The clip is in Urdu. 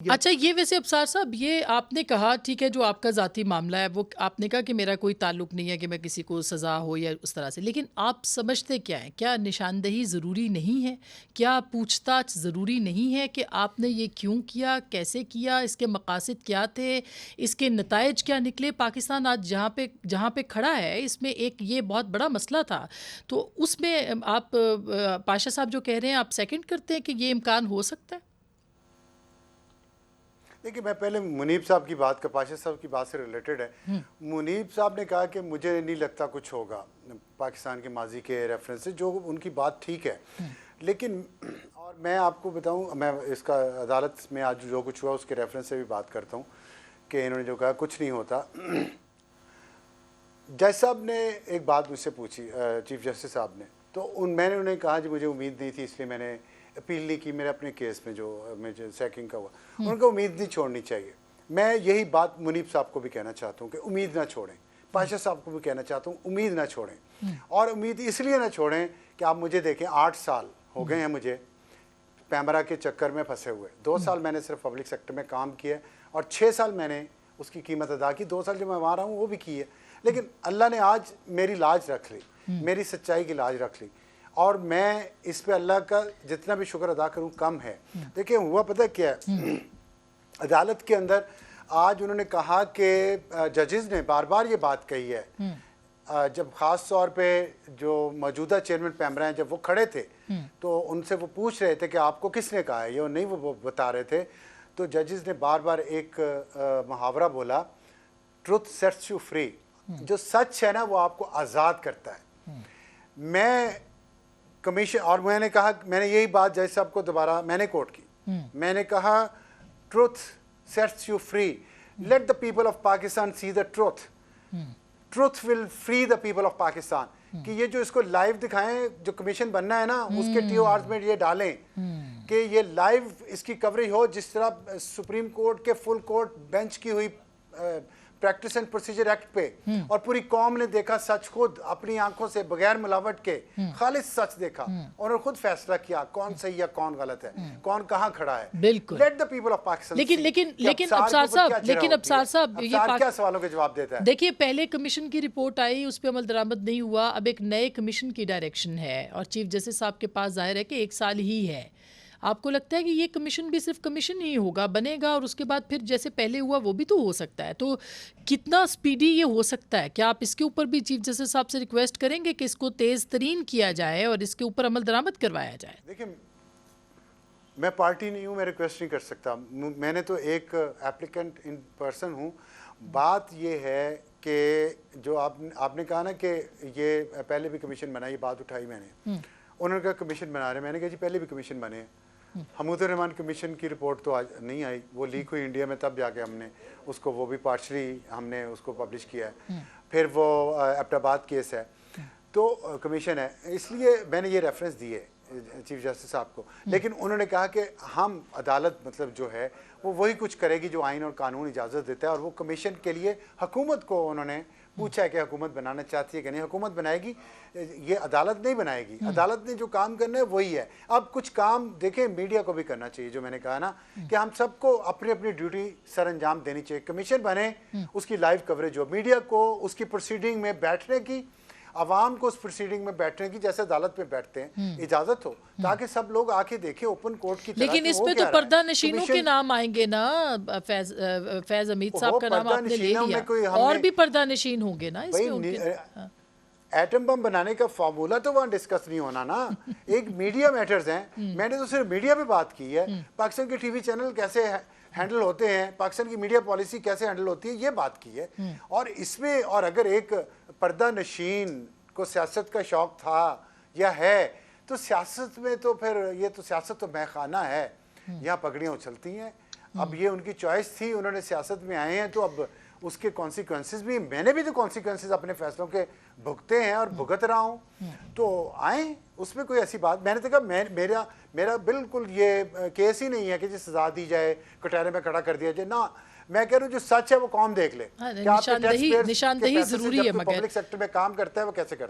اچھا یہ ویسے ابصار صاحب یہ آپ نے کہا ٹھیک ہے جو آپ کا ذاتی معاملہ ہے وہ آپ نے کہا کہ میرا کوئی تعلق نہیں ہے کہ میں کسی کو سزا ہو یا اس طرح سے، لیکن آپ سمجھتے کیا ہیں؟ کیا نشاندہی ضروری نہیں ہے؟ کیا پوچھ تاچھ ضروری نہیں ہے کہ آپ نے یہ کیوں کیا، کیسے کیا، اس کے مقاصد کیا تھے، اس کے نتائج کیا نکلے؟ پاکستان آج جہاں پہ کھڑا ہے اس میں ایک یہ بہت بڑا مسئلہ تھا، تو اس میں آپ پاشا صاحب جو کہہ رہے ہیں آپ سیکنڈ کرتے ہیں کہ یہ امکان ہو سکتا ہے؟ دیکھیے میں پہلے منیب صاحب کی بات کا پاشا صاحب کی بات سے ریلیٹڈ ہے. منیب صاحب نے کہا کہ مجھے نہیں لگتا کچھ ہوگا پاکستان کے ماضی کے ریفرنس سے، جو ان کی بات ٹھیک ہے، لیکن اور میں آپ کو بتاؤں میں اس کا عدالت میں آج جو کچھ ہوا اس کے ریفرنس سے بھی بات کرتا ہوں کہ انہوں نے جو کہا کچھ نہیں ہوتا. جج صاحب نے ایک بات مجھ سے پوچھی، چیف جسٹس صاحب نے، تو میں نے انہیں کہا کہ مجھے امید نہیں تھی اس لیے میں نے اپیل نہیں کی میرے اپنے کیس میں جو مجھے سیکنگ کا ہوا. ان کو امید نہیں چھوڑنی چاہیے. میں یہی بات منیب صاحب کو بھی کہنا چاہتا ہوں کہ امید نہ چھوڑیں. پاشا صاحب کو بھی کہنا چاہتا ہوں امید نہ چھوڑیں، اور امید اس لیے نہ چھوڑیں کہ آپ مجھے دیکھیں 8 سال ہو گئے ہیں مجھے پیمرا کے چکر میں پھنسے ہوئے. 2 سال میں نے صرف پبلک سیکٹر میں کام کیا اور 6 سال میں نے اس کی قیمت ادا کی. 2 سال جو میں وہاں رہا ہوں وہ بھی کی ہے، لیکن اللہ نے آج میری لاج رکھ لی، میری سچائی کی لاج رکھ لی، اور میں اس پہ اللہ کا جتنا بھی شکر ادا کروں کم ہے. دیکھیں ہوا پتہ کیا ہے، عدالت کے اندر آج انہوں نے کہا کہ ججز نے بار بار یہ بات کہی ہے، جب خاص طور پہ جو موجودہ چیئرمین پیمرا ہیں جب وہ کھڑے تھے تو ان سے وہ پوچھ رہے تھے کہ آپ کو کس نے کہا ہے، یہ نہیں وہ بتا رہے تھے، تو ججز نے بار بار ایک محاورہ بولا، ٹروتھ سیٹس یو فری. جو سچ ہے نا وہ آپ کو آزاد کرتا ہے. میں کمیشن اور میں نے کہا، میں نے یہی بات جج صاحب کو دوبارہ میں نے کوٹ کی، میں نے کہا truth sets you free, let the people of Pakistan see the truth, truth will free the people of Pakistan. کہ یہ جو اس کو لائیو دکھائیں، جو کمیشن بننا ہے نا اس کے ٹی او آرز میں یہ ڈالیں کہ یہ لائیو اس کی کوریج ہو، جس طرح سپریم کورٹ کے فل کورٹ بینچ کی ہوئی پریکٹس اینڈ پروسیجر ایکٹ پہ، اور پوری قوم نے دیکھا سچ، خود اپنی آنکھوں سے بغیر ملاوٹ کے خالص سچ دیکھا، اور خود فیصلہ کیا کون صحیح ہے کون غلط ہے، کون کہاں کھڑا ہے. بالکل. Late the people of Pakistan. لیکن ابصار صاحب یہ کیا سوالوں کے جواب دیتا ہے؟ دیکھیے پہلے کمیشن کی رپورٹ آئی، اس پہ عمل درآمد نہیں ہوا، اب ایک نئے کمیشن کی ڈائریکشن ہے اور چیف جسٹس صاحب کے پاس ظاہر ہے کہ 1 سال ہی ہے. آپ کو لگتا ہے کہ یہ کمیشن بھی صرف کمیشن ہی ہوگا، بنے گا اور اس کے بعد پھر جیسے پہلے ہوا وہ بھی تو ہو سکتا ہے، تو کتنا سپیڈی یہ ہو سکتا ہے؟ کیا آپ اس کے اوپر بھی چیف جسٹس صاحب سے ریکویسٹ کریں گے کہ اس کو تیز ترین کیا جائے اور اس کے اوپر عمل درآمد کروایا جائے؟ دیکھیں میں پارٹی نہیں ہوں، میں ریکویسٹ نہیں کر سکتا، میں نے تو ایک ایپلیکنٹ ان پرسن ہوں. بات یہ ہے کہ جو آپ نے کہا نا کہ یہ پہلے بھی کمیشن بنا، یہ بات اٹھائی میں نے، انہوں نے کہا کمیشن بنا رہے، میں نے کہا جی پہلے بھی کمیشن بنے. حمود الرحمان کمیشن کی رپورٹ تو آج نہیں آئی، وہ لیک ہوئی انڈیا میں، تب جا کے ہم نے اس کو وہ بھی پارشلی ہم نے اس کو پبلش کیا ہے. پھر وہ ایبٹ آباد کیس ہے تو کمیشن ہے، اس لیے میں نے یہ ریفرنس دی ہے چیف جسٹس صاحب کو. لیکن انہوں نے کہا کہ ہم عدالت مطلب جو ہے وہ وہی کچھ کرے گی جو آئین اور قانون اجازت دیتا ہے، اور وہ کمیشن کے لیے حکومت کو انہوں نے پوچھا ہے کہ حکومت بنانا چاہتی ہے کہ نہیں. حکومت بنائے گی، یہ عدالت نہیں بنائے گی. عدالت نے جو کام کرنا ہے وہی ہے. اب کچھ کام دیکھیں میڈیا کو بھی کرنا چاہیے، جو میں نے کہا نا کہ ہم سب کو اپنی اپنی ڈیوٹی سر انجام دینی چاہیے. کمیشن بنے، اس کی لائیو کوریج ہو، میڈیا کو اس کی پروسیڈنگ میں بیٹھنے کی، عوام کو اس پروسیڈنگ میں بیٹھنے کی جیسے عدالت میں بیٹھتے ہیں اجازت ہو، تاکہ سب لوگ آ کے دیکھیں اوپن کورٹ کی طرح. لیکن اس میں تو پردہ نشینوں کے نام آئیں گے نا، فیض حمید صاحب کا نام آپ نے لے لیا، اور بھی پردہ نشین ہوں گے نا اس میں. ایٹم بم بنانے کا فارمولہ تو وہاں ڈسکس نہیں ہونا نا. ایک میڈیا میٹرز ہیں، میں نے تو صرف میڈیا پہ بات کی ہے. پاکستان کے ٹی وی چینل کیسے ہینڈل ہوتے ہیں، پاکستان کی میڈیا پالیسی کیسے ہینڈل ہوتی ہے، یہ بات کی ہے. اور اس میں اور اگر ایک پردہ نشین کو سیاست کا شوق تھا یا ہے تو سیاست میں تو پھر یہ تو سیاست تو مے خانہ ہے، یہاں پگڑیاں اچھلتی ہیں. اب یہ ان کی چوائس تھی، انہوں نے سیاست میں آئے ہیں تو اب اس کے کانسیکوینسز بھی، میں نے بھی تو کانسیکوینسز اپنے فیصلوں کے بھگتے ہیں اور بھگت رہا ہوں. تو آئیں، اس میں کوئی ایسی بات، میں نے تو کہا میرا بالکل یہ کیس ہی نہیں ہے کہ جی سزا دی جائے، کٹہرے میں کھڑا کر دیا جائے. نہ، میں کہہ رہا ہوں جو سچ ہے وہ قوم دیکھ لے. نشاندہی ضروری ہے، مگر پبلک سیکٹر میں کام کرتا ہے وہ کیسے کرتا ہے.